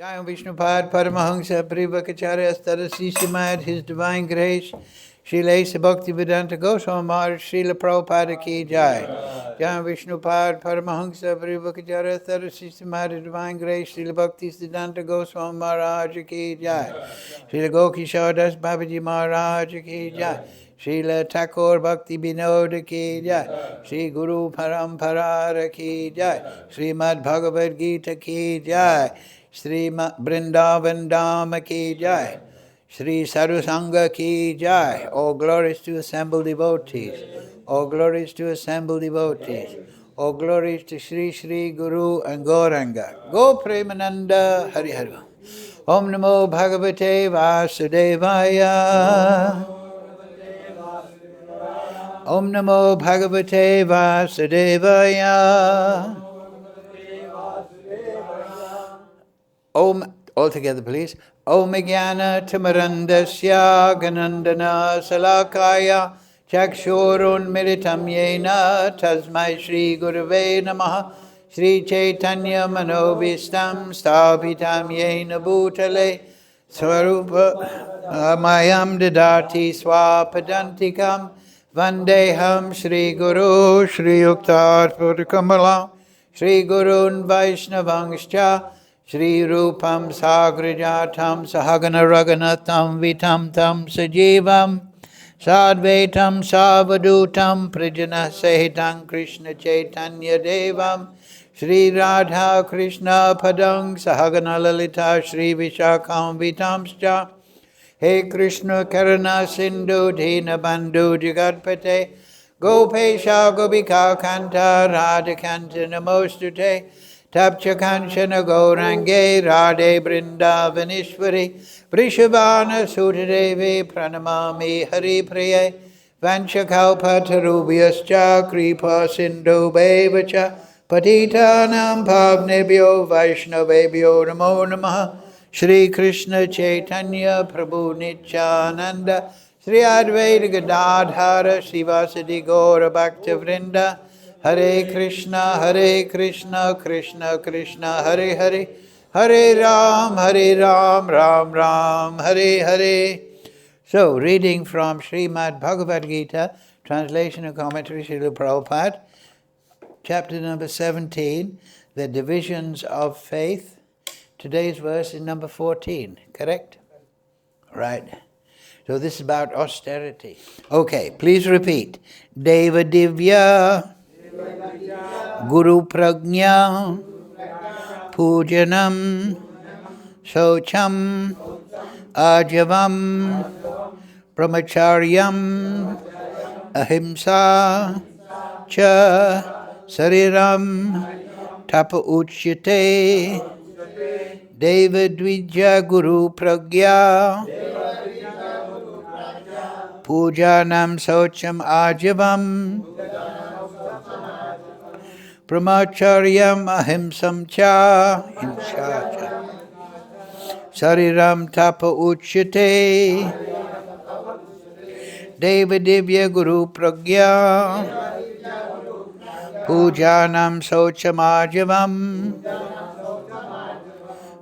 Jai Vishnupad Paramahamsa Parivakacharya Starasi Simad, His Divine Grace, Srila Asa Bhaktivedanta Goswami Maharaj, Srila Prabhupada Ki Jai. Jai Vishnupad Paramahamsa Parivakacharya Starasi Simad, His Divine Grace, Srila Bhaktivedanta Goswami Maharaj Ki Jai. Srila Gokishore Das Babaji Maharaj Ki Jai. Srila Thakur Bhakti Vinod Ki Jai. Sri Guru Parampara Ki Jai. Srimad Bhagavad-Gita Ki Jai. Shri Vrindavan Dham Ki Jai. Shri Sadhu Sangha Ki Jai. All glories to assembled devotees. All glories to assembled devotees. All glories to Shri Shri Guru and Gauranga. Go Premananda Hari Hari. Om Namo Bhagavate Vasudevaya. Om Namo Bhagavate Vasudevaya. Om, all together please. Om Jnana Timarandasya Ganandana Salakaya Chakshurun Miritam Yena Tasmai Shri Gurave Namaha Shri Chaitanya Manobhistam Sthapitam Yena Bhutale Swarupa Mayam Dadati Swapadantikam Vandeham Shri Guru Shri Yuktar Purkamala Shri Gurun Vaishnavangscha Shri Rupam Sagrajatam Sahagana Raganatam Vitam Tam Sajivam Sadvaitam Savadutam Prijana Sahitam Krishna Chaitanya Devam Shri Radha Krishna Padang Sahagana Lalita Shri Vishakam Vitamscha He Krishna Karana Sindhu Dina Bandhu Jagatpate Gopesha Gopika Kanta Radha Kanta Namostute Tapcha Kanchana Gaurange Radhe Vrindavanishwari Vrishabhana Sutadevi Pranamami Hari Priye Vanchakalpatarubhyascha Kripa Sindhu Bevacha Patitanam Pavnebhyo Vaishnavebhyo Namo Namaha Shri Krishna Chaitanya Prabhu Nityananda Shri Advaita Gadadhara Sivasadi Gaura Bhakta Vrinda Hare Krishna, Krishna Krishna, Hare Hare, Hare Ram, Ram Ram, Hare Hare. So, reading from Srimad Bhagavad-Gita, translation and commentary, Srila Prabhupada, chapter number 17, the divisions of faith. Today's verse is number 14, correct? Right. So this is about austerity. Okay, please repeat. Deva Divya Guru Prajna Pujanam Socham Ajavam Brahmacharyam Ahimsa Cha Sariram Tapa Uchyate Deva Dvija Guru Pragya Pujanam Socham Ajavam Brahmacharyam ahimsam cha Sariram tapa uchyate Deva divya guru pragya Pujanam sochamajavam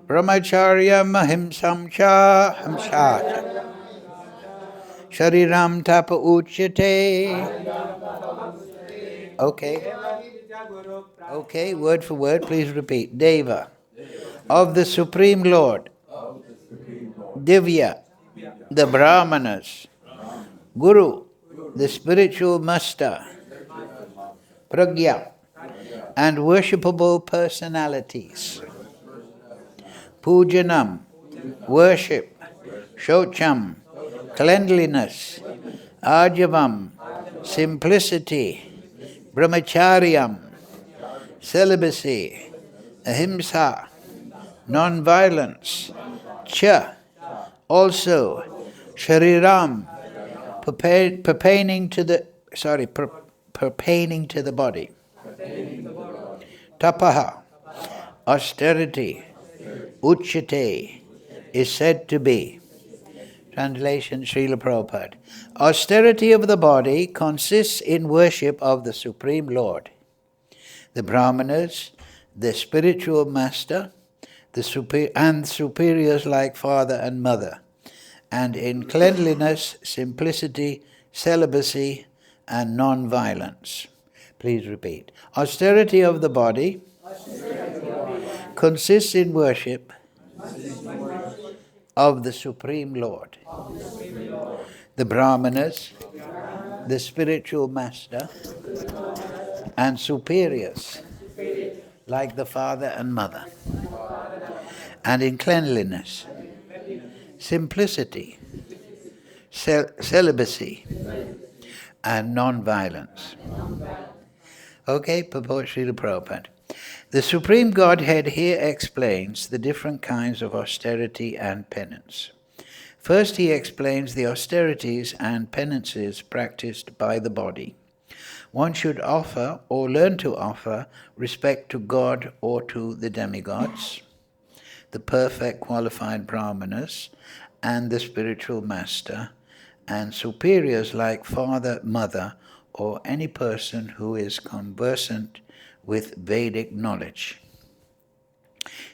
Brahmacharyam ahimsam cha Sariram tapa uchyate. Okay, word for word, please repeat. Deva, of the Supreme Lord. Divya, the Brahmanas. Guru, the spiritual master. Pragya, and worshipable personalities. Pujanam, worship. Shocham, cleanliness. Ajavam, simplicity. Brahmacharyam, celibacy. Ahimsa, non-violence. Cha, also. Shariram, pertaining to the body. Tapaha, austerity. Uchyate, is said to be. Translation, Srila Prabhupada. Austerity of the body consists in worship of the Supreme Lord. The Brahmanas, the spiritual master, and superiors like father and mother, and in cleanliness, simplicity, celibacy, and non-violence. Please repeat. Austerity of the body consists in worship of the Supreme Lord. The Brahmanas, the spiritual master, and superiors like the father and mother, and in cleanliness, simplicity, celibacy, and non-violence. Okay, purport Srila Prabhupada. The Supreme Godhead here explains the different kinds of austerity and penance. First, he explains the austerities and penances practiced by the body. One should offer or learn to offer respect to God or to the demigods, the perfect qualified brahmanas, and the spiritual master, and superiors like father, mother, or any person who is conversant with Vedic knowledge.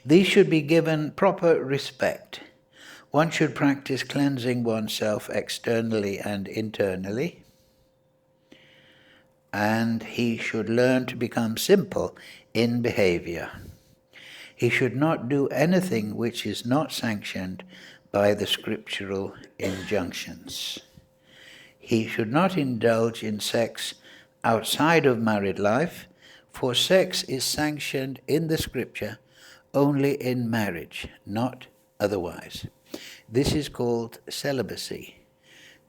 These should be given proper respect. One should practice cleansing oneself externally and internally, and he should learn to become simple in behavior. He should not do anything which is not sanctioned by the scriptural injunctions. He should not indulge in sex outside of married life, for sex is sanctioned in the scripture only in marriage, not otherwise. This is called celibacy.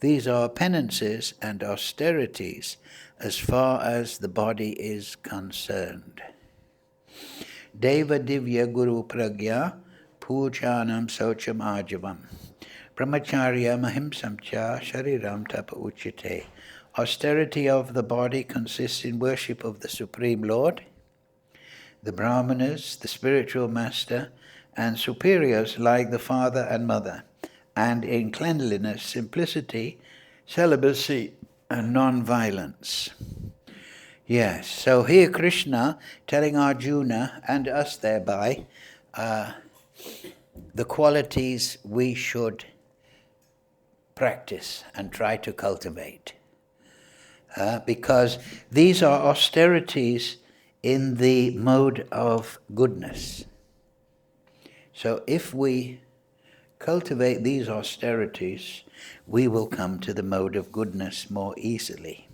These are penances and austerities as far as the body is concerned. Deva Divya Guru Pragya Pujanam Socham Ajavam Brahmacharya Mahimsamcha Shariram Tapa Uchite. Austerity of the body consists in worship of the Supreme Lord, the Brahmanas, the spiritual master, and superiors like the father and mother, and in cleanliness, simplicity, celibacy, and non-violence. Yes, so here Krishna telling Arjuna and us thereby the qualities we should practice and try to cultivate. Because these are austerities in the mode of goodness. So if we cultivate these austerities, we will come to the mode of goodness more easily.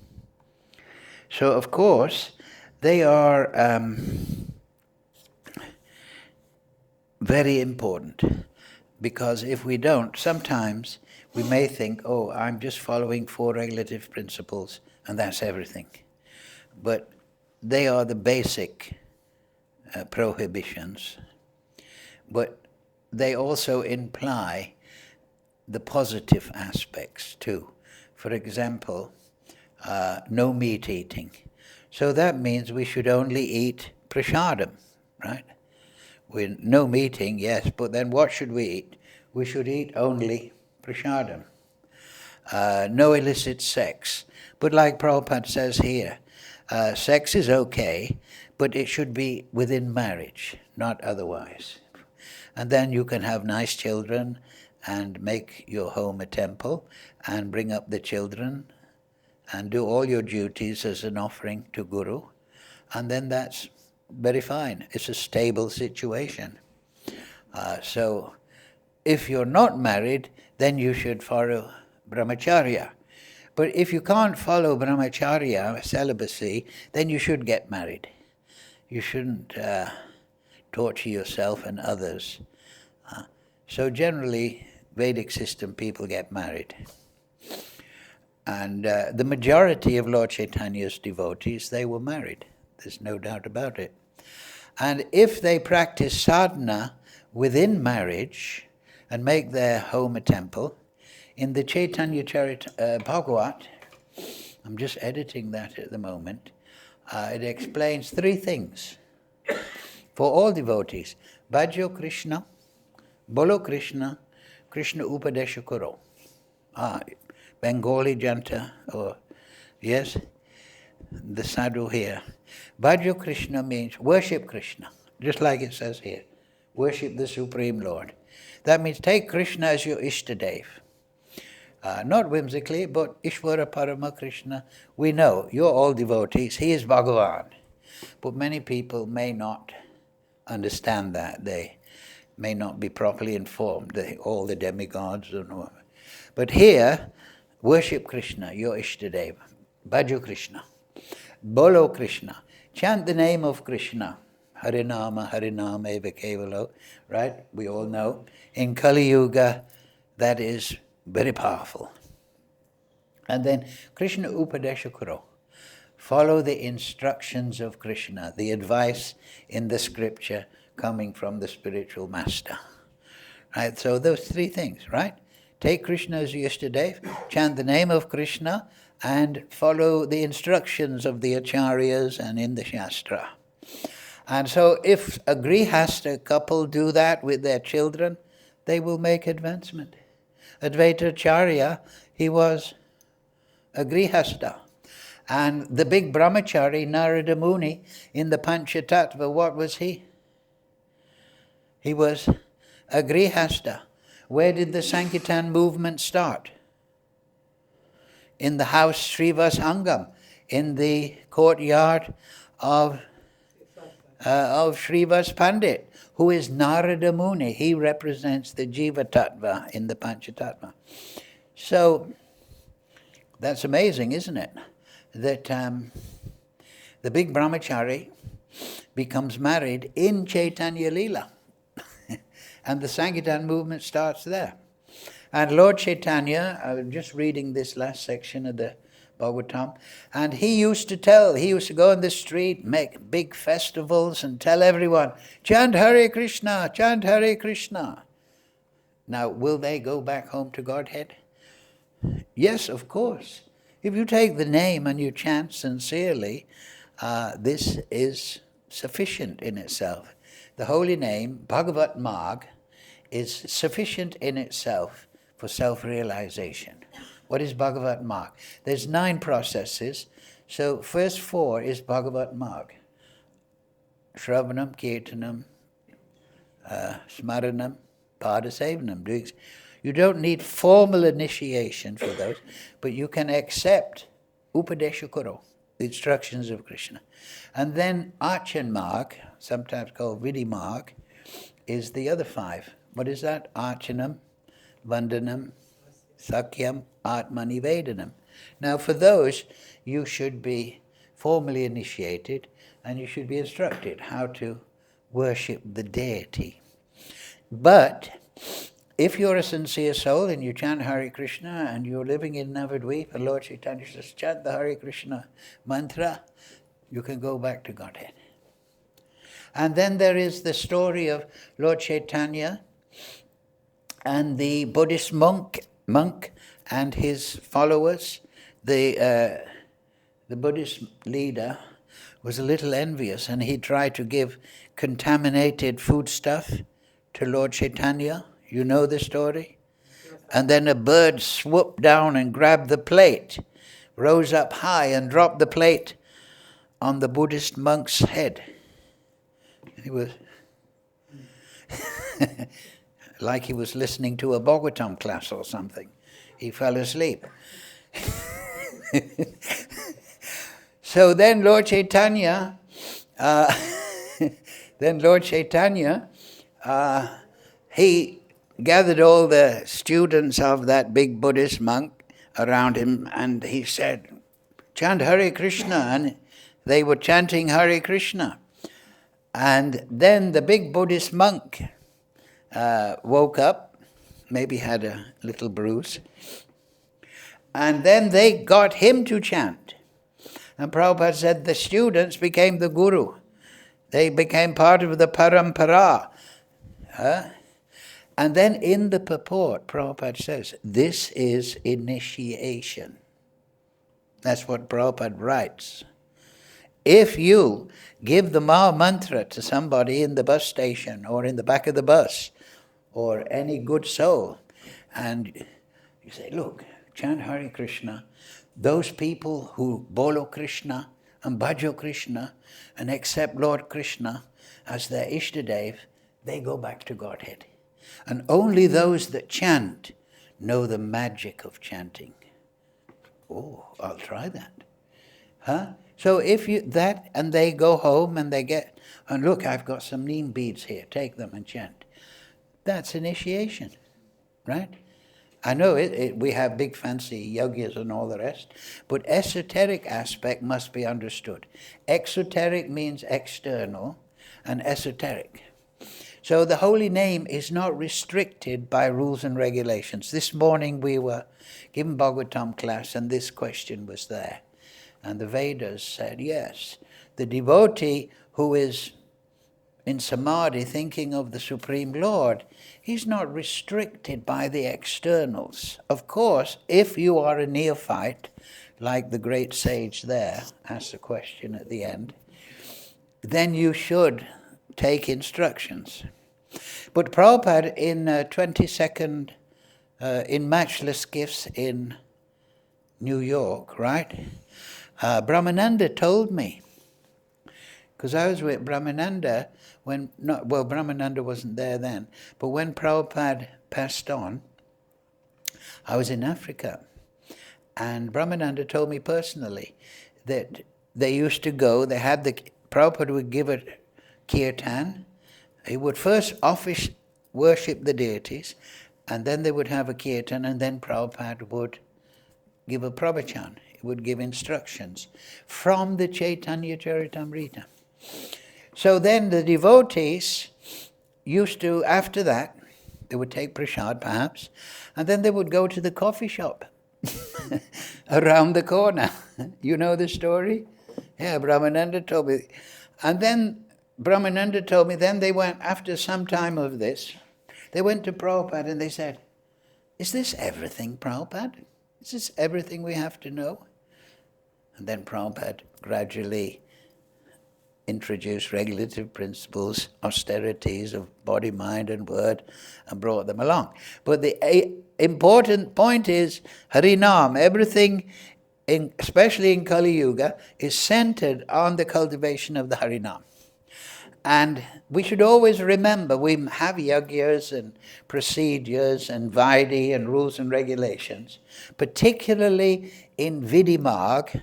So of course, they are very important, because if we don't, sometimes we may think, oh, I'm just following 4 regulative principles and that's everything. But they are the basic prohibitions, but they also imply the positive aspects too. For example, no meat eating. So that means we should only eat prasadam, right? No meat eating, yes, but then what should we eat? We should eat only prasadam. No illicit sex. But like Prabhupada says here, sex is okay, but it should be within marriage, not otherwise. And then you can have nice children and make your home a temple and bring up the children and do all your duties as an offering to Guru. And then that's very fine. It's a stable situation. So if you're not married, then you should follow brahmacharya. But if you can't follow brahmacharya, celibacy, then you should get married. You shouldn't torture yourself and others. So generally, Vedic system, people get married. And the majority of Lord Chaitanya's devotees, they were married. There's no doubt about it. And if they practice sadhana within marriage and make their home a temple, in the Chaitanya Bhagavat, I'm just editing that at the moment, it explains 3 things for all devotees. Bhajo Krishna, Bolo Krishna, Krishna Upadesha Karo. Bengali Janta, or yes, the sadhu here. Bhajo Krishna means worship Krishna, just like it says here. Worship the Supreme Lord. That means take Krishna as your Ishtadev. Not whimsically, but Ishvara Parama Krishna. We know, you're all devotees, he is Bhagavan. But many people may not understand that. They may not be properly informed, all the demigods. But here, worship Krishna, your Ishtadev. Bhajo Krishna. Bolo Krishna. Chant the name of Krishna. Harinama, Harinama eva kevalo. Right? We all know. In Kali Yuga, that is very powerful. And then Krishna Upadesha Kuro. Follow the instructions of Krishna, the advice in the scripture coming from the spiritual master. Right? So those three things, right? Take Krishna as your Ishtadev, chant the name of Krishna, and follow the instructions of the acharyas and in the Shastra. And so if a grihasta couple do that with their children, they will make advancement. Advaita Acharya, he was a grihasta. And the big brahmachari, Narada Muni, in the Panchatattva, what was he? He was a grihasta. Where did the Sankirtan movement start? In the house Srivas Angam, in the courtyard of Srivas Pandit, who is Narada Muni. He represents the Jiva Tattva in the Panchatattva. So, that's amazing, isn't it? That the big brahmachari becomes married in Chaitanya Leela. And the Sankirtan movement starts there. And Lord Chaitanya, I was just reading this last section of the Bhagavatam, and he used to go in the street, make big festivals and tell everyone, chant Hare Krishna, chant Hare Krishna. Now, will they go back home to Godhead? Yes, of course. If you take the name and you chant sincerely, this is sufficient in itself. The holy name, Bhagavat Marg, is sufficient in itself for self-realization. What is Bhagavat Marg? There's 9 processes. So first 4 is Bhagavat Marg. Shravanam, Kirtanam, Smaranam, Padasevanam. You don't need formal initiation for those, but you can accept Upadesha Kuro, the instructions of Krishna. And then Archan Marg, sometimes called Vidhi Marg, is the other 5. What is that? Archanam, Vandanam, Sakyam, Atmanivedanam. Now for those, you should be formally initiated and you should be instructed how to worship the deity. But if you're a sincere soul and you chant Hare Krishna and you're living in Navadvip and Lord Chaitanya says, chant the Hare Krishna mantra, you can go back to Godhead. And then there is the story of Lord Chaitanya and the Buddhist monk and his followers. The Buddhist leader was a little envious and he tried to give contaminated foodstuff to Lord Chaitanya. You know the story? And then a bird swooped down and grabbed the plate, rose up high and dropped the plate on the Buddhist monk's head. He was like he was listening to a Bhagavatam class or something. He fell asleep. So then Lord Chaitanya, he gathered all the students of that big Buddhist monk around him and he said, chant Hare Krishna. And they were chanting Hare Krishna. And then the big Buddhist monk woke up, maybe had a little bruise, and then they got him to chant. And Prabhupada said the students became the guru. They became part of the parampara. And then in the purport, Prabhupada says, this is initiation. That's what Prabhupada writes. If you give the Maha Mantra to somebody in the bus station or in the back of the bus or any good soul, and you say, look, chant Hare Krishna, those people who bolo Krishna and bhajo Krishna and accept Lord Krishna as their Ishtadev, they go back to Godhead. And only those that chant know the magic of chanting. Oh, I'll try that. Huh? So if you, that, and they go home and they get, and look, I've got some neem beads here, take them and chant. That's initiation, right? I know we have big fancy yogis and all the rest, but esoteric aspect must be understood. Exoteric means external, and esoteric. So the holy name is not restricted by rules and regulations. This morning we were given Bhagavatam class and this question was there. And the Vedas said, yes, the devotee who is in samadhi thinking of the Supreme Lord, he's not restricted by the externals. Of course, if you are a neophyte, like the great sage there asked the question at the end, then you should take instructions. But Prabhupada in 22nd, in Matchless Gifts in New York, right? Brahmananda told me, because I was with Brahmananda when, Brahmananda wasn't there then, but when Prabhupada passed on, I was in Africa. And Brahmananda told me personally that they used to go, Prabhupada would give a kirtan. He would first worship the deities, and then they would have a kirtan, and then Prabhupada would give a pravachan. He would give instructions from the Chaitanya Charitamrita. So then the devotees used to, after that, they would take prasad perhaps, and then they would go to the coffee shop around the corner. You know the story? Yeah, Brahmananda told me. And then Brahmananda told me, then they went, after some time of this, they went to Prabhupada and they said, is this everything, Prabhupada? Is this everything we have to know? And then Prabhupada gradually introduced regulative principles, austerities of body, mind and word, and brought them along. But the important point is, Harinam, everything, especially in Kali Yuga, is centered on the cultivation of the Harinam. And we should always remember, we have yagyas and procedures and vaidhi and rules and regulations, particularly in Vidimag,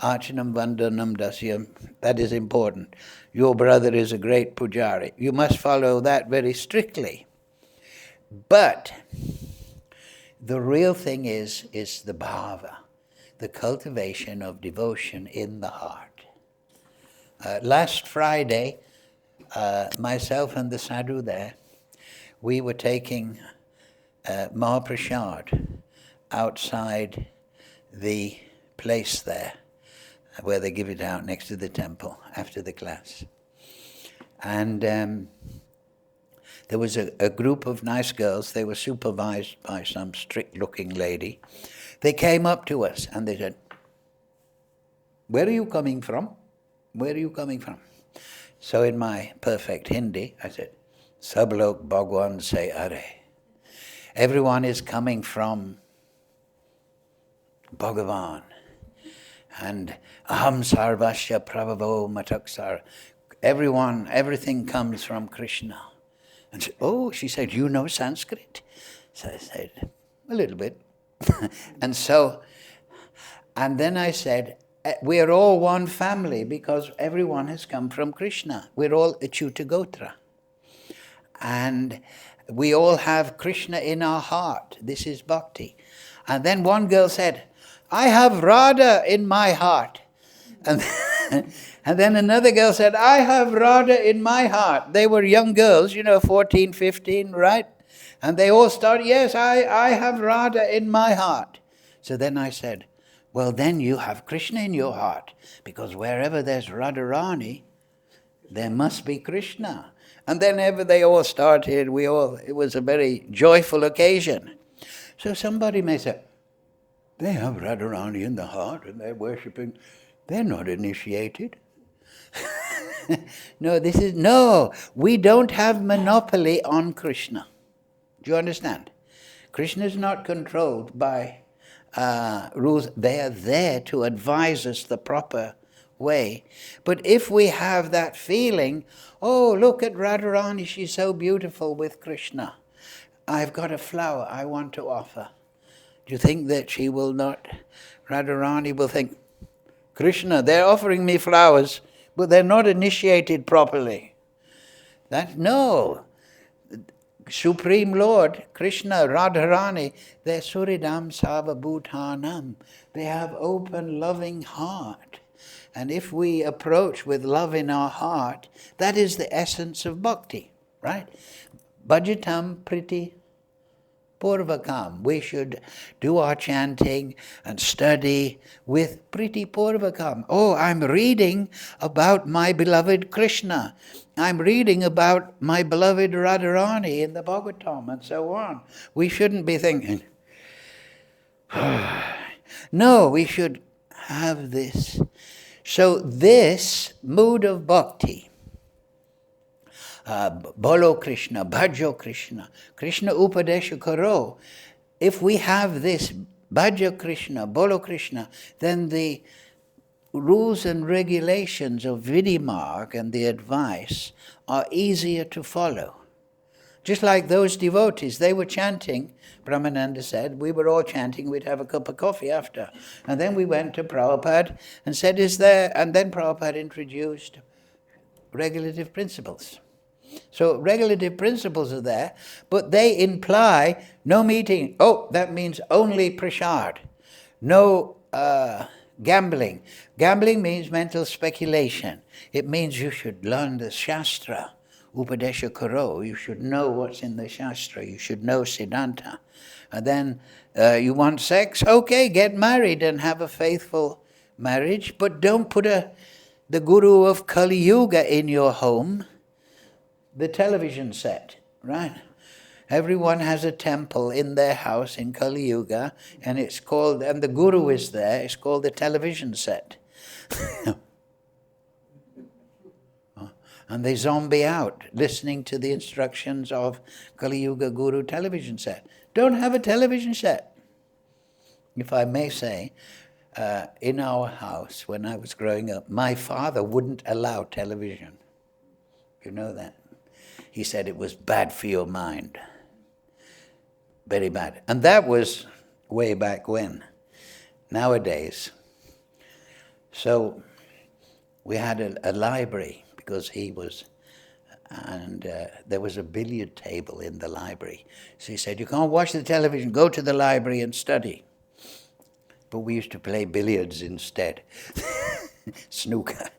Archanam Vandanam Dasyam, that is important. Your brother is a great pujari. You must follow that very strictly. But the real thing is the bhava, the cultivation of devotion in the heart. Last Friday, myself and the sadhu there, we were taking Mahaprasad outside the place there, where they give it out next to the temple after the class. And there was a group of nice girls. They were supervised by some strict-looking lady. They came up to us and they said, where are you coming from? Where are you coming from? So in my perfect Hindi, I said, Sab log Bhagwan se are. Everyone is coming from Bhagavan. And aham sarvasya prabhavo mataksar. Everything comes from Krishna. And she said, you know Sanskrit? So I said, a little bit. And then I said, we are all one family because everyone has come from Krishna. We're all Achyuta Gotra. And we all have Krishna in our heart. This is bhakti. And then one girl said, I have Radha in my heart. And then another girl said, I have Radha in my heart. They were young girls, 14, 15, right? And they all started, yes, I have Radha in my heart. So then I said, well, then you have Krishna in your heart. Because wherever there's Radharani, there must be Krishna. And then they all started, it was a very joyful occasion. So somebody may say, they have Radharani in the heart and they're worshipping. They're not initiated. No, we don't have monopoly on Krishna. Do you understand? Krishna is not controlled by rules. They are there to advise us the proper way. But if we have that feeling, oh, look at Radharani, she's so beautiful with Krishna. I've got a flower I want to offer. Do you think that she will not, Radharani will think, Krishna, they're offering me flowers, but they're not initiated properly. No. Supreme Lord, Krishna, Radharani, they're Suridam Sarvabhutanam. They have open, loving heart. And if we approach with love in our heart, that is the essence of bhakti, right? Bhajatam priti purvakam. We should do our chanting and study with priti purvakam. Oh, I'm reading about my beloved Krishna. I'm reading about my beloved Radharani in the Bhagavatam and so on. We shouldn't be thinking, no, we should have this. So this mood of bhakti, Bolo Krishna, Bhajo Krishna, Krishna Upadesha Karo, if we have this Bhajo Krishna, Bolo Krishna, then the rules and regulations of Vidimarg and the advice are easier to follow. Just like those devotees, they were chanting, Brahmananda said, we were all chanting, we'd have a cup of coffee after. And then we went to Prabhupada and said, and then Prabhupada introduced regulative principles. So regulative principles are there, but they imply no meeting. Oh, that means only prasad. No gambling. Gambling means mental speculation. It means you should learn the Shastra, Upadesha Karo. You should know what's in the Shastra. You should know Siddhanta. And then you want sex? Okay, get married and have a faithful marriage, but don't put the guru of Kali Yuga in your home, the television set, right? Everyone has a temple in their house in Kali Yuga, and it's called, and the guru is there, it's called the television set. And they zombie out, listening to the instructions of Kali Yuga Guru television set. Don't have a television set. If I may say, in our house, when I was growing up, my father wouldn't allow television. You know that? He said it was bad for your mind. Very bad. And that was way back when. Nowadays. So we had a library because he was, and there was a billiard table in the library. So he said, you can't watch the television, go to the library and study. But we used to play billiards instead. Snooker.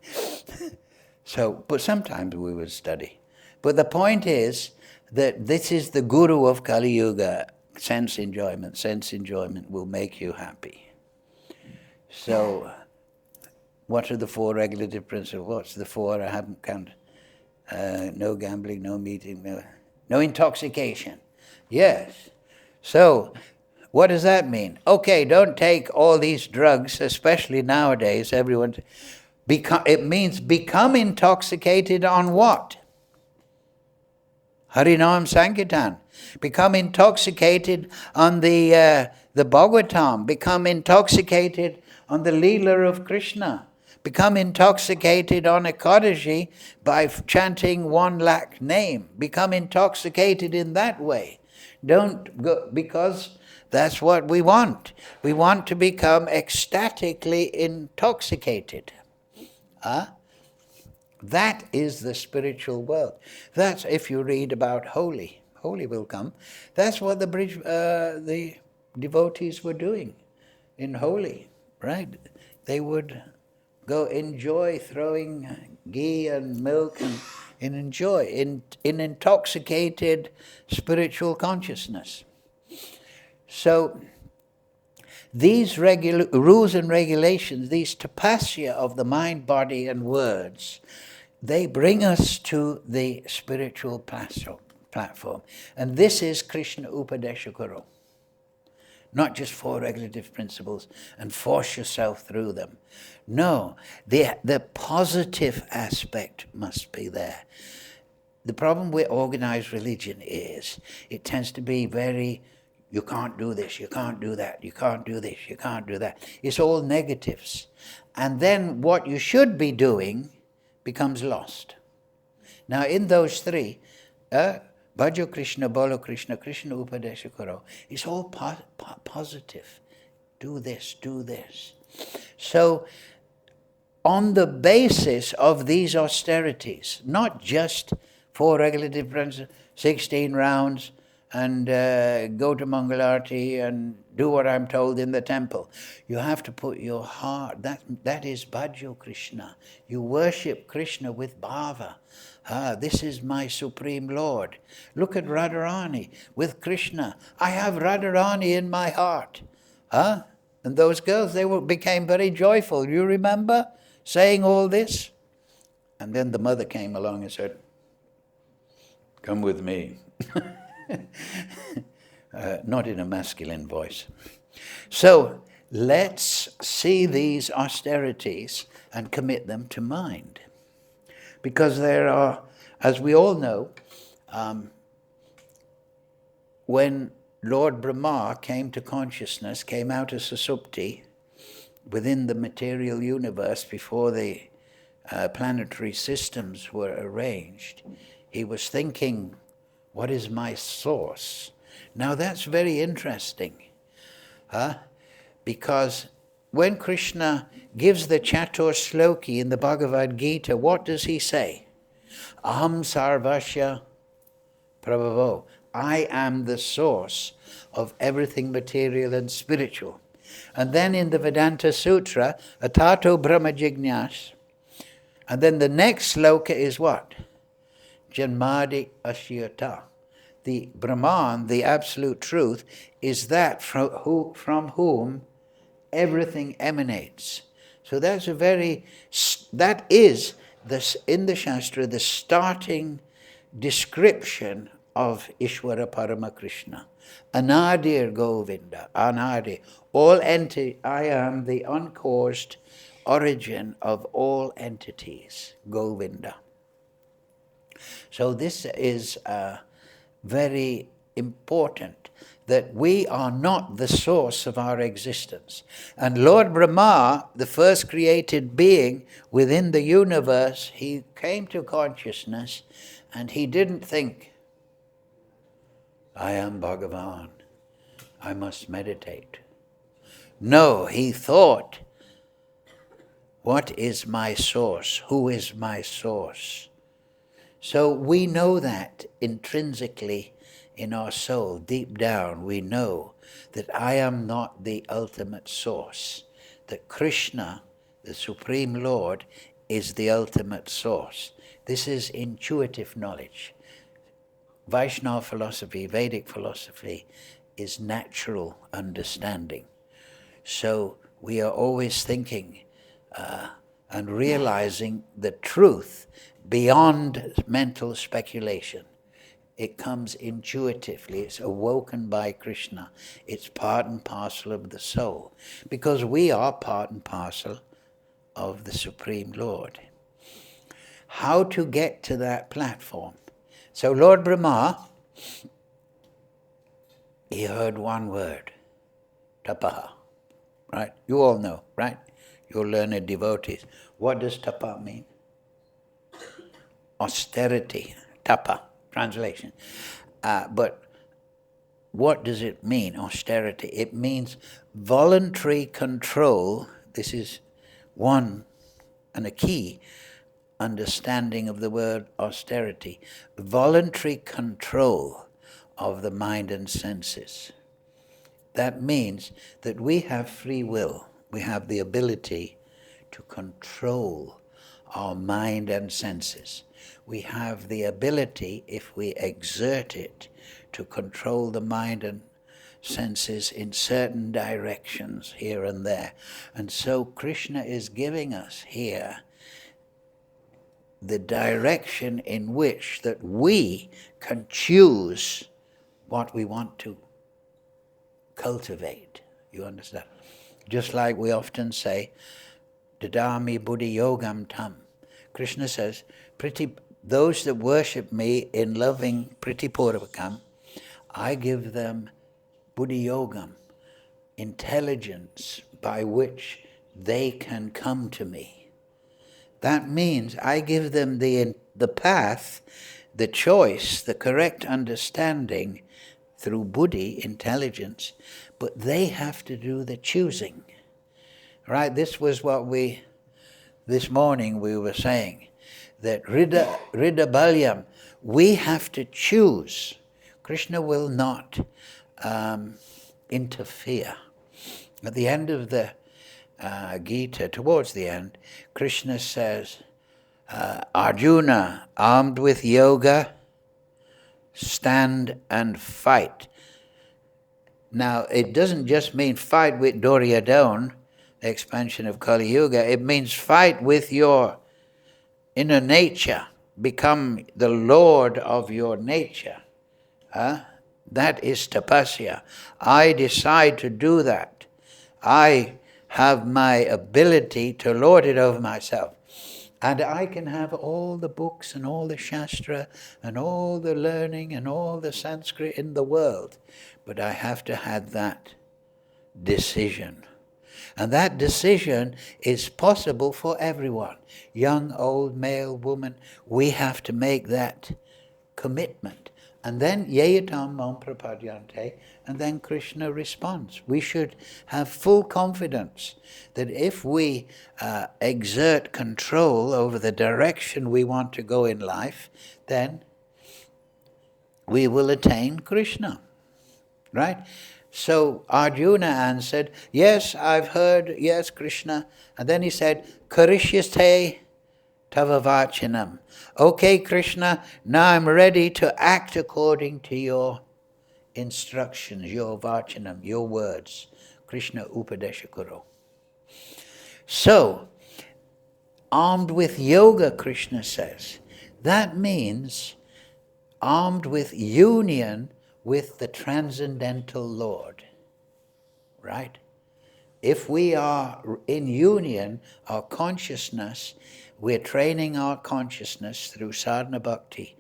So, but sometimes we would study. But the point is that this is the guru of Kali Yuga, sense enjoyment. Sense enjoyment will make you happy. So, what are the four regulative principles? What's the four? I haven't counted. No gambling, no meeting, no intoxication. Yes. So, what does that mean? Okay, don't take all these drugs, especially nowadays, everyone. It means become intoxicated on what? Harinam Sankirtan. Become intoxicated on the Bhagavatam. Become intoxicated on the Leela of Krishna. Become intoxicated on Ekadashi by chanting 1 lakh name. Become intoxicated in that way. Don't go, because that's what we want. We want to become ecstatically intoxicated. That is the spiritual world. That's if you read about holy. Holy will come. That's what the devotees were doing in holy, right? They would go enjoy throwing ghee and milk and enjoy in intoxicated spiritual consciousness. So these rules and regulations, these tapasya of the mind, body and words, they bring us to the spiritual platform. And this is Krishna Upadesha Guru. Not just 4 regulative principles and force yourself through them. No, the positive aspect must be there. The problem with organized religion is it tends to be very You can't do this, you can't do that, you can't do this, you can't do that. It's all negatives. And then what you should be doing becomes lost. Now in those three, Bhajo Krishna, Bolo Krishna, Krishna Upadesha Karo, it's all positive. Do this, do this. So on the basis of these austerities, not just 4 regulative principles, 16 rounds, and go to Mangalarti and do what I'm told in the temple. You have to put your heart, that is Bhajo Krishna. You worship Krishna with bhava. This is my Supreme Lord. Look at Radharani with Krishna. I have Radharani in my heart. And those girls, became very joyful. You remember saying all this? And then the mother came along and said, come with me. Not in a masculine voice. So let's see these austerities and commit them to mind. Because there are, as we all know, when Lord Brahma came to consciousness, came out of Susupti, within the material universe before the planetary systems were arranged, he was thinking, what is my source? Now that's very interesting, because when Krishna gives the Chatur Shloki in the Bhagavad-Gita, what does he say? Aham sarvasya prabhavo. I am the source of everything material and spiritual. And then in the Vedanta Sutra, Atato Brahma Jignas. And then the next sloka is what? Janmadi Ashyata. The Brahman, the absolute truth, is that from whom everything emanates. So that is in the Shastra the starting description of Ishvara Parama Krishna. Anadir Govinda, Anadi. I am the uncaused origin of all entities, Govinda. So this is very important, that we are not the source of our existence. And Lord Brahma, the first created being within the universe, he came to consciousness and he didn't think, I am Bhagavan, I must meditate. No, he thought, what is my source? Who is my source? So we know that intrinsically in our soul, deep down, we know that I am not the ultimate source, that Krishna, the Supreme Lord, is the ultimate source. This is intuitive knowledge. Vaishnava philosophy, Vedic philosophy, is natural understanding. So we are always thinking and realizing the truth beyond mental speculation. It comes intuitively, it's awoken by Krishna. It's part and parcel of the soul, because we are part and parcel of the Supreme Lord. How to get to that platform? So Lord Brahma, he heard one word, tapaha, right? You all know, right? You learned devotees. What does tapa mean? Austerity, tapa, translation. But what does it mean, austerity? It means voluntary control. This is one and a key understanding of the word austerity. Voluntary control of the mind and senses. That means that we have free will. We have the ability to control our mind and senses. We have the ability, if we exert it, to control the mind and senses in certain directions here and there. And so Krishna is giving us here the direction in which that we can choose what we want to cultivate. You understand? Just like we often say, Dadami Buddhi Yogam Tam. Krishna says, those that worship me in loving Priti Purvakam, I give them buddhi-yogam, intelligence by which they can come to me. That means I give them the path, the choice, the correct understanding through buddhi, intelligence, but they have to do the choosing. Right? This was what this morning we were saying, that Ridha Balyam, we have to choose. Krishna will not interfere. At the end of the Gita, towards the end, Krishna says, Arjuna, armed with yoga, stand and fight. Now, it doesn't just mean fight with Duryodhana, the expansion of Kali Yuga. It means fight with your inner nature. Become the lord of your nature. That is tapasya. I decide to do that. I have my ability to lord it over myself. And I can have all the books and all the shastra and all the learning and all the Sanskrit in the world. But I have to have that decision. And that decision is possible for everyone. Young, old, male, woman. We have to make that commitment. And then yeyatam mam prapadyante, and then Krishna responds. We should have full confidence that if we exert control over the direction we want to go in life, then we will attain Krishna. Right? So Arjuna answered, yes, I've heard, yes, Krishna. And then he said, Karishyate tava vachanam. Okay, Krishna, now I'm ready to act according to your instructions, your vachanam, your words. Krishna Upadesha Kuru. So, armed with yoga, Krishna says, that means armed with union with the transcendental Lord. Right? If we are in union, our consciousness, we're training our consciousness through sadhana bhakti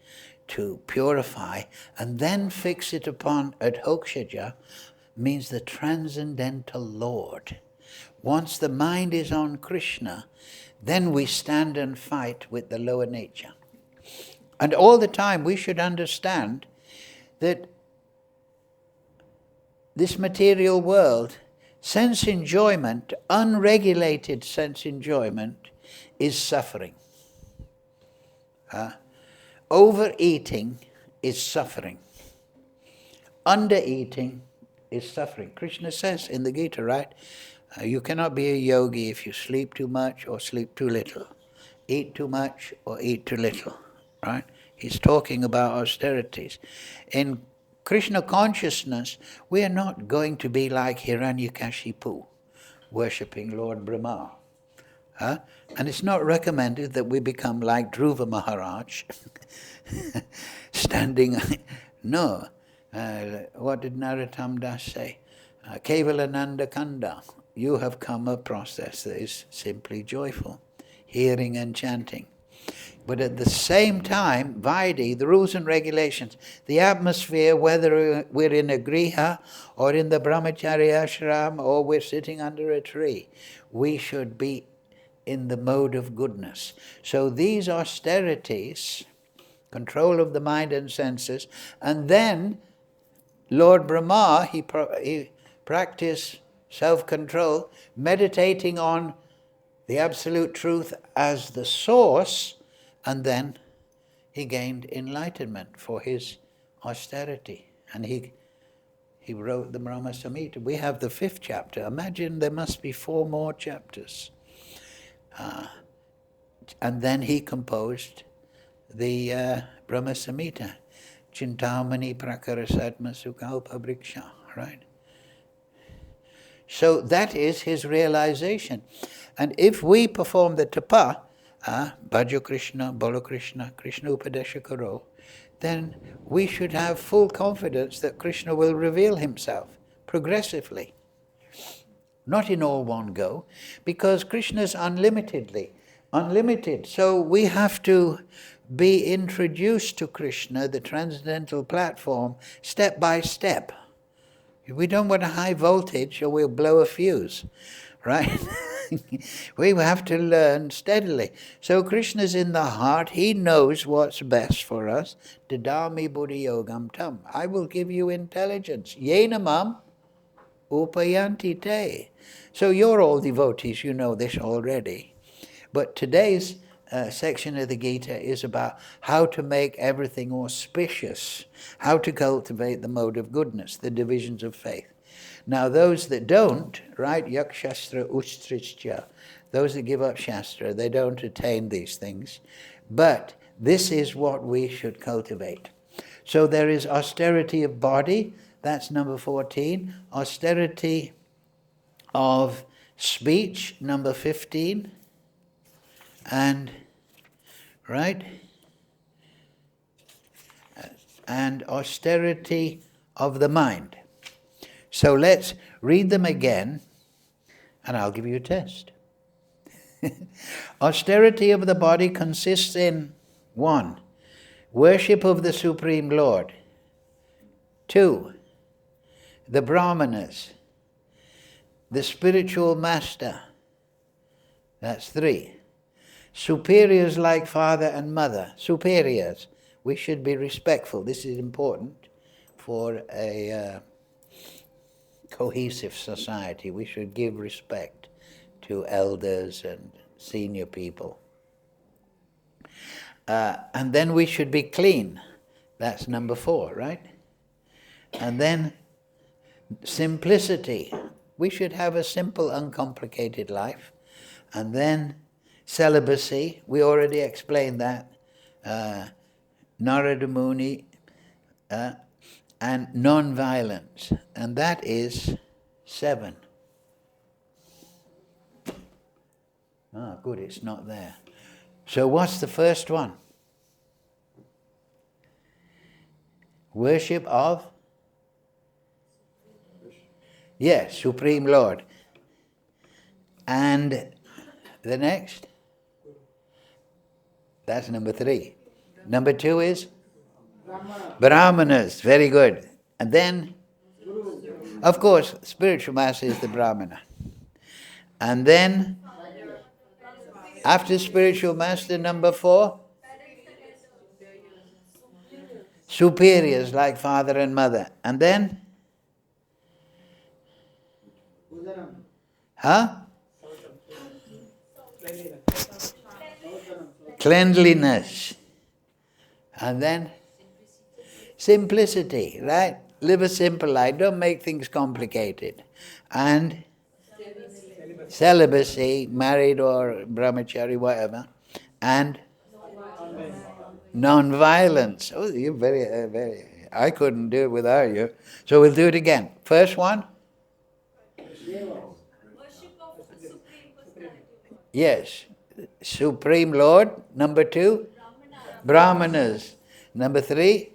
to purify and then fix it upon adhokshaja, means the transcendental Lord. Once the mind is on Krishna, then we stand and fight with the lower nature. And all the time we should understand that this material world, sense enjoyment, unregulated sense enjoyment, is suffering. Overeating is suffering. Undereating is suffering. Krishna says in the Gita, right? You cannot be a yogi if you sleep too much or sleep too little. Eat too much or eat too little. Right? He's talking about austerities. In Krishna consciousness, we are not going to be like Hiranyakashipu, worshipping Lord Brahma. And it's not recommended that we become like Dhruva Maharaj, standing. No. What did Narottam Das say? Kevalananda Kanda. You have come a process that is simply joyful, hearing and chanting. But at the same time, Vaidhi, the rules and regulations, the atmosphere, whether we're in a griha or in the brahmacharya ashram or we're sitting under a tree, we should be in the mode of goodness. So these austerities, control of the mind and senses, and then Lord Brahma, he practiced self-control, meditating on the absolute truth as the source, and then he gained enlightenment for his austerity. And he wrote the Brahma Samhita. We have the 5th chapter. Imagine there must be 4 more chapters. And then he composed the Brahma Samhita. Chintamani prakara sadma sukhalpa vriksha. Right? So that is his realization. And if we perform the tapa, Bhajo Krishna, Bolo Krishna, Krishna Upadesha Karo, then we should have full confidence that Krishna will reveal himself progressively. Not in all one go, because Krishna is unlimited. So we have to be introduced to Krishna, the transcendental platform, step by step. We don't want a high voltage or we'll blow a fuse, right? We have to learn steadily. So Krishna's in the heart. He knows what's best for us. Dadami buddhi yogam tam. I will give you intelligence. Yena mam upayanti te. So you're all devotees. You know this already. But today's section of the Gita is about how to make everything auspicious, how to cultivate the mode of goodness, the divisions of faith. Now those that don't, right, yak shastra ustrichya, those that give up shastra, they don't attain these things. But this is what we should cultivate. So there is austerity of body, that's number 14, austerity of speech, number 15, and right, and austerity of the mind. So let's read them again, and I'll give you a test. Austerity of the body consists in 1. Worship of the Supreme Lord. 2. The Brahmanas. The spiritual master. That's 3. Superiors like father and mother. Superiors. We should be respectful. This is important for a cohesive society. We should give respect to elders and senior people. And then we should be clean. That's number 4, right? And then simplicity. We should have a simple, uncomplicated life. And then celibacy. We already explained that. Narada Muni. And non-violence. And that is 7. Ah, good, it's not there. So what's the first one? Worship of? Yes, Supreme Lord. And the next? That's number 3. Number 2 is? Brahmanas, very good. And then, of course, spiritual master is the Brahmana. And then, after spiritual master, number 4? Superiors like father and mother. And then? Huh? Cleanliness. And then? Simplicity, right? Live a simple life. Don't make things complicated. And celibacy, married or brahmachari, whatever. And non-violence. Oh, you're very. I couldn't do it without you. So we'll do it again. First one. Yes, Supreme Lord. Number 2, Brahmanas. Number 3,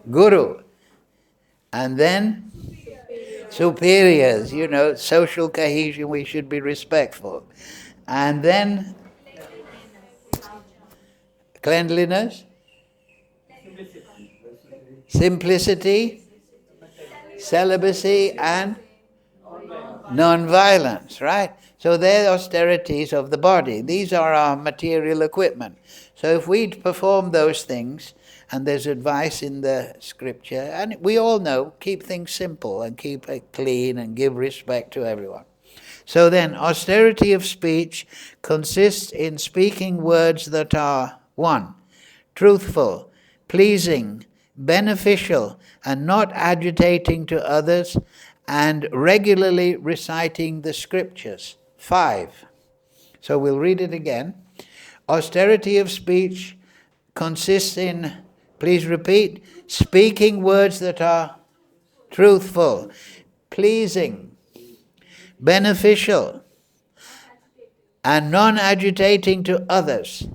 Guru. And then superiors, social cohesion, we should be respectful. And then cleanliness, simplicity, celibacy, and non-violence, right? So they're austerities of the body. These are our material equipment. So if we perform those things, and there's advice in the scripture, and we all know, keep things simple and keep it clean and give respect to everyone. So then, austerity of speech consists in speaking words that are 1, truthful, pleasing, beneficial, and not agitating to others, and regularly reciting the scriptures. 5. So we'll read it again. Austerity of speech consists in, please repeat, speaking words that are truthful, pleasing, beneficial, and non-agitating to others,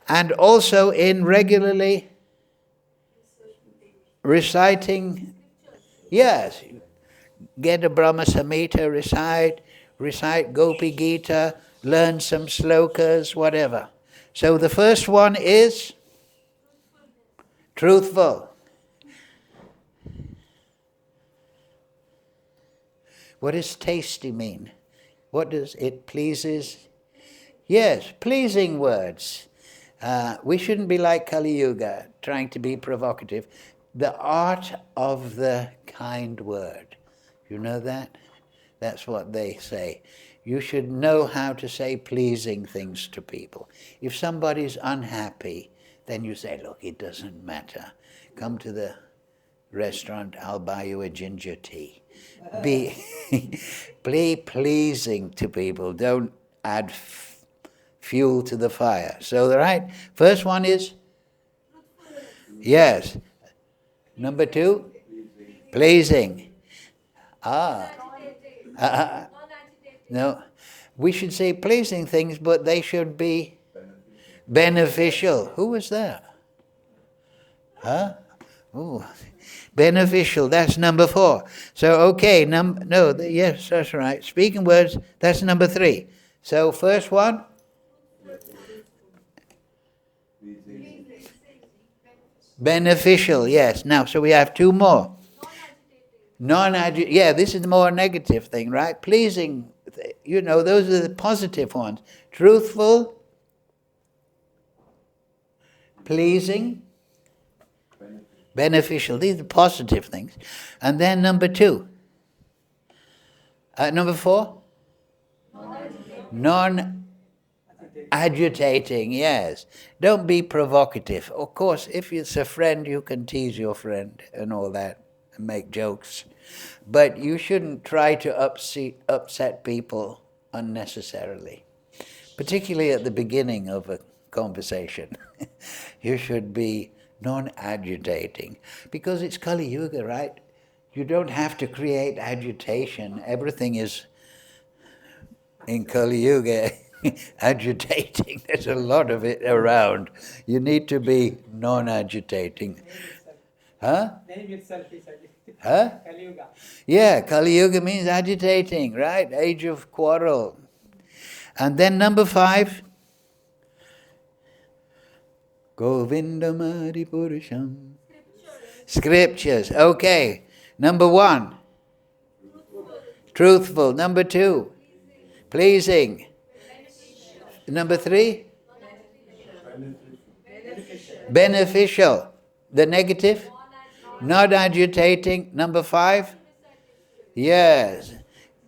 and also in regularly reciting, yes, get a Brahma Samhita, recite Gopi Gita, learn some slokas, whatever. So the first one is truthful. What does tasty mean? What does it pleases? Yes, pleasing words. We shouldn't be like Kali Yuga, trying to be provocative. The art of the kind word. You know that? That's what they say. You should know how to say pleasing things to people. If somebody's unhappy, then you say, look, it doesn't matter. Come to the restaurant, I'll buy you a ginger tea. Be pleasing to people. Don't add fuel to the fire. So, right, first one is? Yes. Number 2? Pleasing. No. We should say pleasing things, but they should be beneficial. Who was that? Huh? Ooh. Beneficial, that's number 4. So, okay, yes, that's right. Speaking words, that's number 3. So, first one? Beneficial, yes. Now, so we have 2 more. Yeah, this is the more negative thing, right? Pleasing, those are the positive ones. Truthful, pleasing, beneficial. These are positive things. And then number 2. Number 4? Non-agitating, yes. Don't be provocative. Of course, if it's a friend, you can tease your friend and all that and make jokes. But you shouldn't try to upset people unnecessarily, particularly at the beginning of a conversation. You should be non-agitating, because it's Kali Yuga, right? You don't have to create agitation. Everything is in Kali Yuga agitating. There's a lot of it around. You need to be non-agitating. Huh? Name itself is agitating. Huh? Kali Yuga. Yeah, Kali Yuga means agitating, right? Age of quarrel. And then number 5. Govindamari Purusham. Scriptures. Okay. Number 1. Truthful. Number 2. Pleasing. Number 3. Beneficial. The negative? Not agitating. Number 5. Yes.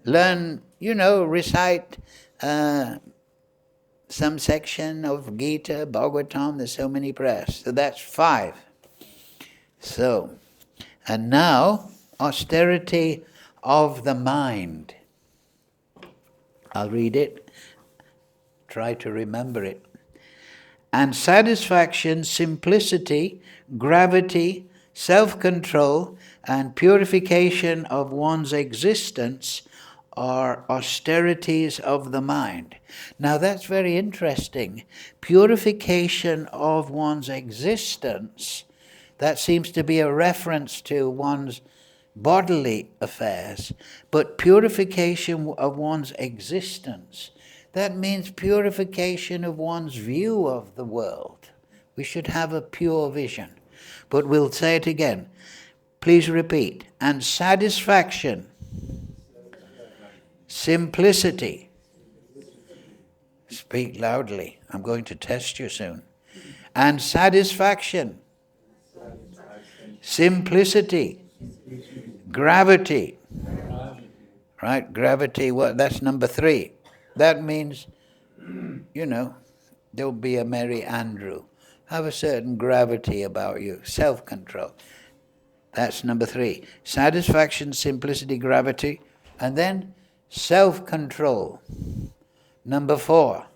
Learn, recite some section of Gita, Bhagavad-Gita, there's so many prayers. So that's 5. So, and now, austerity of the mind. I'll read it. Try to remember it. And satisfaction, simplicity, gravity, self-control, and purification of one's existence are austerities of the mind. Now that's very interesting. Purification of one's existence, that seems to be a reference to one's bodily affairs. But purification of one's existence, that means purification of one's view of the world. We should have a pure vision. But we'll say it again. Please repeat. And satisfaction, simplicity. Speak loudly. I'm going to test you soon. And satisfaction, simplicity, gravity. Right? Gravity, that's number 3. That means, don't be a merry Andrew. Have a certain gravity about you, self-control. That's number 3. Satisfaction, simplicity, gravity. And then self-control. Number 4. All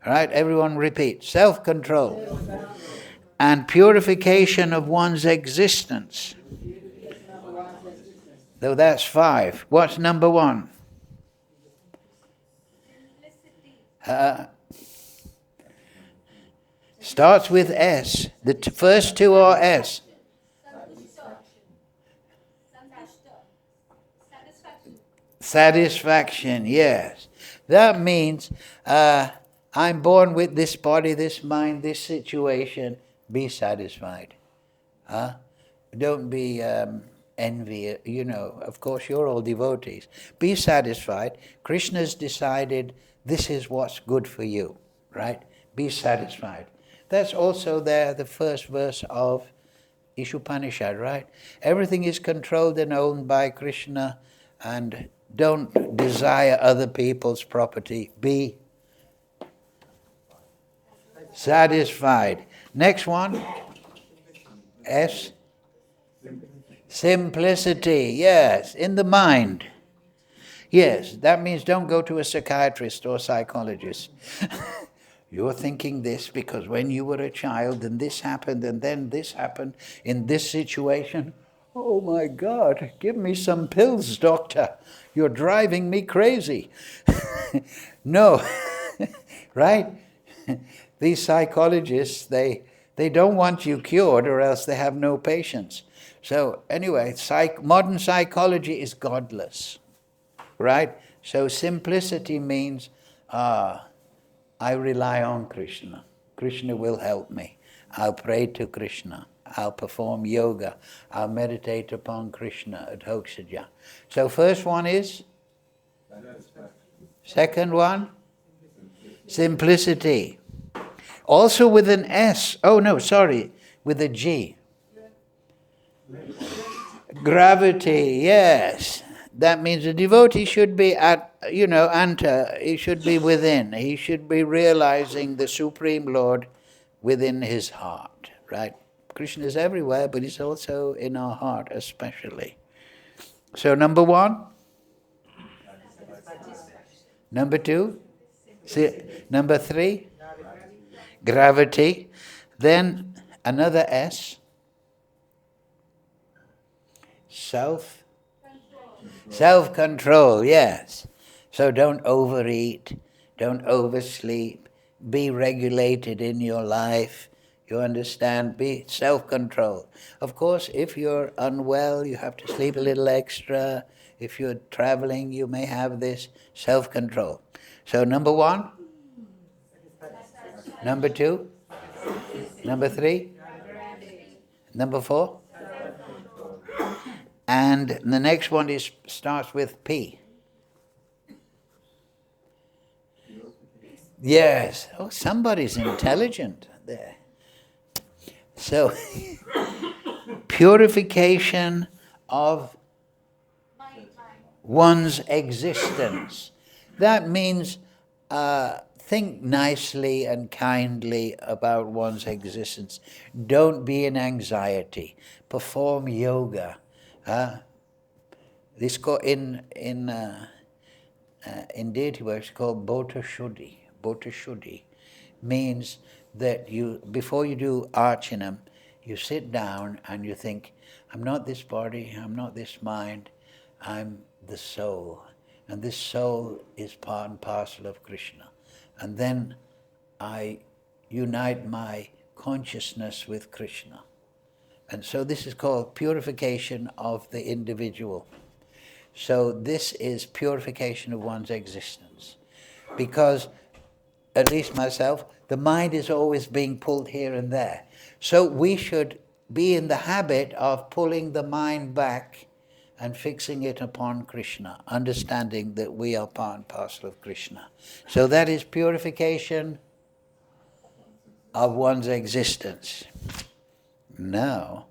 right, everyone repeat. Self-control. And purification of one's existence. So that's 5. What's number 1? Starts with S. The first 2 are S. Satisfaction, yes. That means I'm born with this body, this mind, this situation. Be satisfied. Don't be envy, of course you're all devotees. Be satisfied. Krishna's decided this is what's good for you, right? Be satisfied. That's also there, the first verse of Ishopanishad, right? Everything is controlled and owned by Krishna, and don't desire other people's property. Be satisfied. Next one. S. Simplicity. Yes, in the mind. Yes, that means don't go to a psychiatrist or psychologist. You're thinking this because when you were a child and this happened and then this happened in this situation. Oh my God, give me some pills, doctor. You're driving me crazy. No, right? These psychologists, they don't want you cured or else they have no patience. So anyway, modern psychology is godless, right? So simplicity means, I rely on Krishna. Krishna will help me. I'll pray to Krishna. I'll perform yoga. I'll meditate upon Krishna at Hokshaja. So first one is? Second one? Simplicity. Also with an S. Oh no, sorry, with a G. Gravity, yes. That means the devotee should be anta, he should be within. He should be realizing the Supreme Lord within his heart, right? Krishna is everywhere, but he's also in our heart especially. So number one? Number two? Number three? Gravity. Then another S. Self-control, yes. So don't overeat, don't oversleep, be regulated in your life, you understand, be self-control. Of course, if you're unwell, you have to sleep a little extra. If you're traveling, you may have this self-control. So number one, number two, number three, number four. And the next one starts with P. Yes. Oh, somebody's intelligent there. So, purification of one's existence. That means think nicely and kindly about one's existence. Don't be in anxiety. Perform yoga. This in deity work is called Bhota Shuddhi. Bhota Shuddhi means that before you do archanam, you sit down and you think, I'm not this body, I'm not this mind, I'm the soul. And this soul is part and parcel of Krishna. And then I unite my consciousness with Krishna. And so this is called purification of the individual. So this is purification of one's existence. Because, at least myself, the mind is always being pulled here and there. So we should be in the habit of pulling the mind back and fixing it upon Krishna, understanding that we are part and parcel of Krishna. So that is purification of one's existence. Now,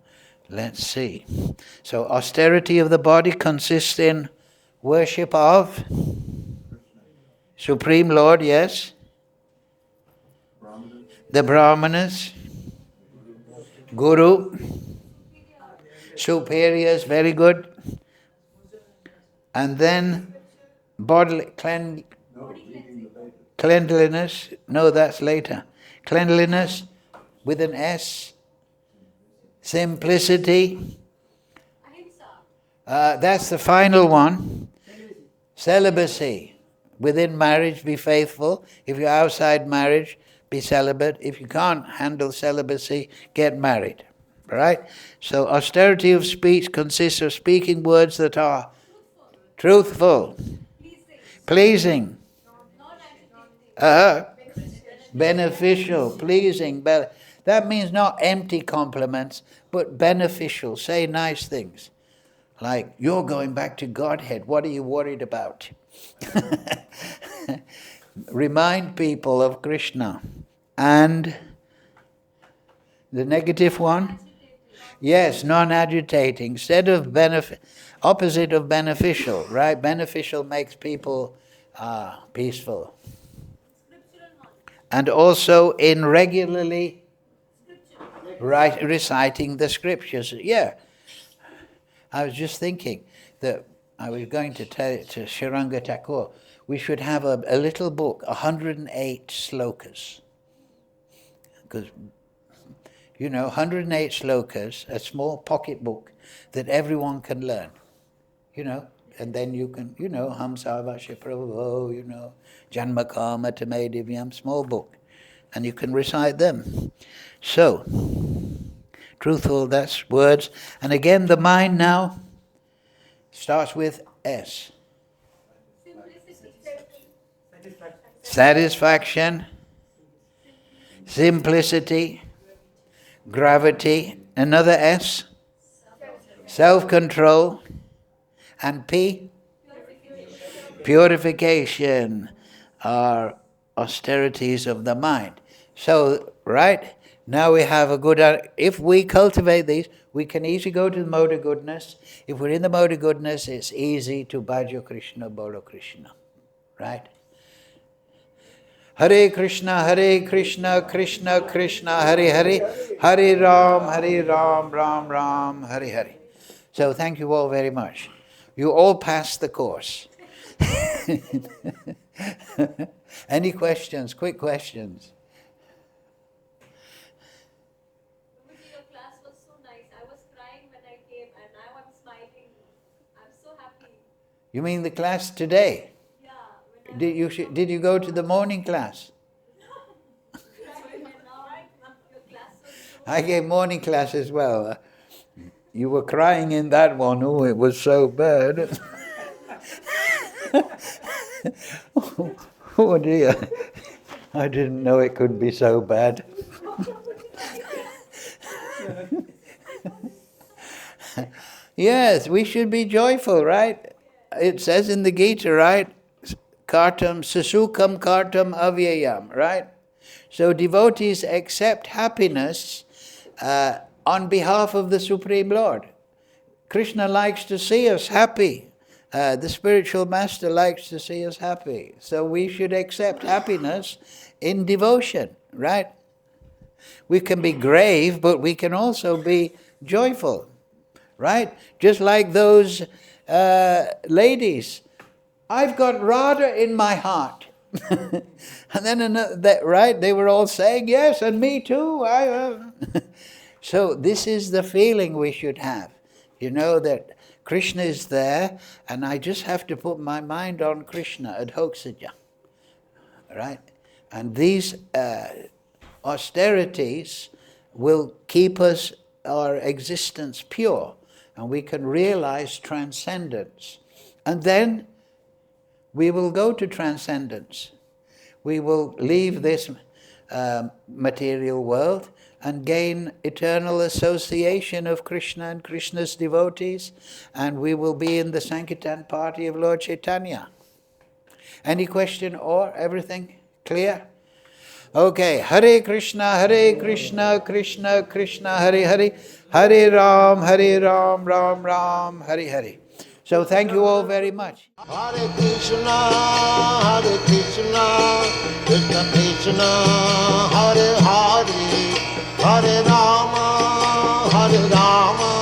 let's see. So austerity of the body consists in worship of Supreme Lord, yes. The Brahmanas, Guru, superiors, very good. And then bodily cleanliness, no, that's later. Cleanliness with an S. Simplicity. That's the final one. Celibacy. Within marriage, be faithful. If you're outside marriage, be celibate. If you can't handle celibacy, get married. Right? So austerity of speech consists of speaking words that are truthful, pleasing, beneficial, pleasing. That means not empty compliments, but beneficial. Say nice things. Like, you're going back to Godhead. What are you worried about? Remind people of Krishna. And the negative one? Yes, non-agitating. Instead of opposite of beneficial, right? Beneficial makes people peaceful. And also in regularly reciting the scriptures. Yeah. I was just thinking that I was going to tell it to Shiranga Thakur. We should have a little book, 108 slokas. Because, 108 slokas, a small pocket book that everyone can learn. And then you can, Hamsavasya Prabhu, Janma Karma Tame Divyam, small book. And you can recite them. So, truthful, that's words. And again, the mind now starts with S. Satisfaction, simplicity, gravity. Another S. Self-control. And P. Purification are austerities of the mind. So, right? Now we have a good, if we cultivate these, we can easily go to the mode of goodness. If we're in the mode of goodness, it's easy to bhajo Krishna, bolo Krishna. Right? Hare Krishna, Krishna Krishna, Hare Hare, Hare Ram, Ram Ram, Hare Hare. So thank you all very much. You all passed the course. Any questions? Quick questions. Your class was so nice. I was crying when I came and now I'm smiling. I'm so happy. You mean the class today? Yeah. Did you go to the morning class? I gave morning class as well. You were crying in that one. Oh, it was so bad. Oh dear. I didn't know it could be so bad. Yes, we should be joyful, right? It says in the Gita, right? Kartam, susukam kartam avyayam, right? So devotees accept happiness on behalf of the Supreme Lord. Krishna likes to see us happy. The spiritual master likes to see us happy. So we should accept happiness in devotion, right? We can be grave, but we can also be joyful, right? Just like those ladies. I've got Radha in my heart. And then, right, they were all saying, yes, and me too. So this is the feeling we should have. That Krishna is there, and I just have to put my mind on Krishna, adhoksaja. Right? And these austerities will keep our existence pure, and we can realize transcendence. And then we will go to transcendence. We will leave this material world and gain eternal association of Krishna and Krishna's devotees, and we will be in the Sankirtan party of Lord Chaitanya. Any question or everything clear? Okay, Hare Krishna, Krishna Krishna, Hare Hare, Hare Ram, Ram Ram, Hare Hare. So thank you all very much. Hare Krishna, Krishna Krishna, Hare Hare, Hare Rama, Rama